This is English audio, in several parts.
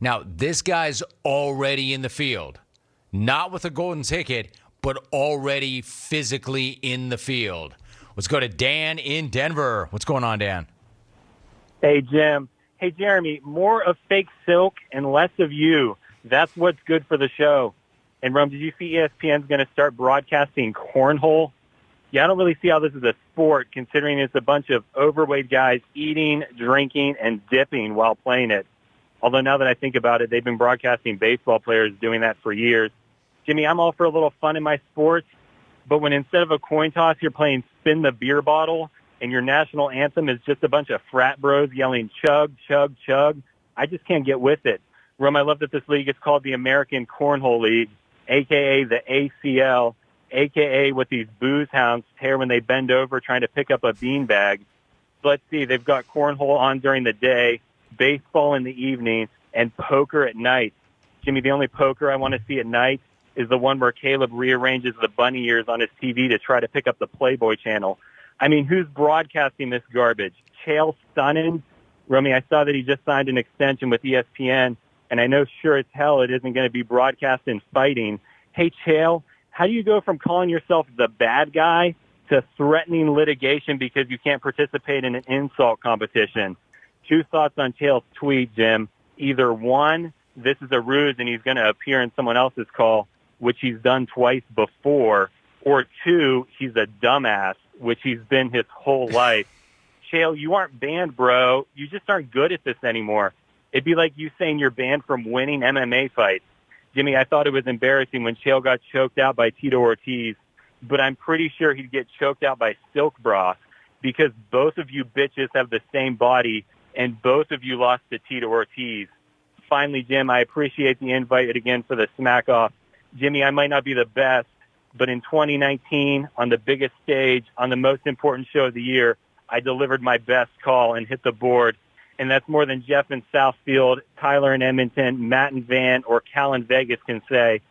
Now, this guy's already in the field, not with a golden ticket, but already physically in the field. Let's go to Dan in Denver. What's going on, Dan? Hey, Jim. Hey, Jeremy, more of fake silk and less of you. That's what's good for the show. And, Rum, did you see ESPN's going to start broadcasting cornhole? Yeah, I don't really see how this is a sport, considering it's a bunch of overweight guys eating, drinking, and dipping while playing it. Although now that I think about it, they've been broadcasting baseball players doing that for years. Jimmy, I'm all for a little fun in my sports, but when instead of a coin toss, you're playing spin the beer bottle, and your national anthem is just a bunch of frat bros yelling chug, chug, chug, I just can't get with it. Rum, I love that this league is called the American Cornhole League, a.k.a. the ACL, a.k.a. what these booze hounds tear when they bend over trying to pick up a beanbag. Let's see, they've got cornhole on during the day, baseball in the evening, and poker at night. Jimmy, the only poker I want to see at night is the one where Caleb rearranges the bunny ears on his TV to try to pick up the Playboy channel. I mean, who's broadcasting this garbage? Chael Sonnen? Romy, I saw that he just signed an extension with ESPN, and I know sure as hell it isn't going to be broadcast in fighting. Hey, Chael, how do you go from calling yourself the bad guy to threatening litigation because you can't participate in an insult competition? Two thoughts on Chael's tweet, Jim. Either one, this is a ruse and he's going to appear in someone else's call, which he's done twice before, or two, he's a dumbass, which he's been his whole life. Chael, you aren't banned, bro. You just aren't good at this anymore. It'd be like you saying you're banned from winning MMA fights. Jimmy, I thought it was embarrassing when Chael got choked out by Tito Ortiz, but I'm pretty sure he'd get choked out by Silk Bra because both of you bitches have the same body and both of you lost to Tito Ortiz. Finally, Jim, I appreciate the invite again for the Smackoff. Jimmy, I might not be the best, but in 2019, on the biggest stage, on the most important show of the year, I delivered my best call and hit the board. And that's more than Jeff in Southfield, Tyler in Edmonton, Matt in Van, or Cal in Vegas can say.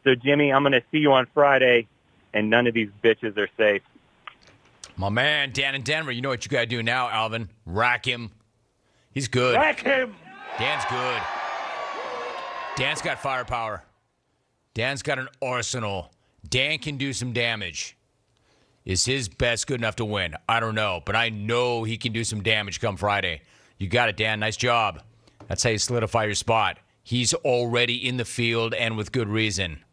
So, Jimmy, I'm going to see you on Friday, and none of these bitches are safe. My man, Dan in Denver, you know what you got to do now, Alvin. Rack him. He's good. Rack him! Dan's good. Dan's got firepower. Dan's got an arsenal. Dan can do some damage. Is his best good enough to win? I don't know, but I know he can do some damage come Friday. You got it, Dan. Nice job. That's how you solidify your spot. He's already in the field and with good reason.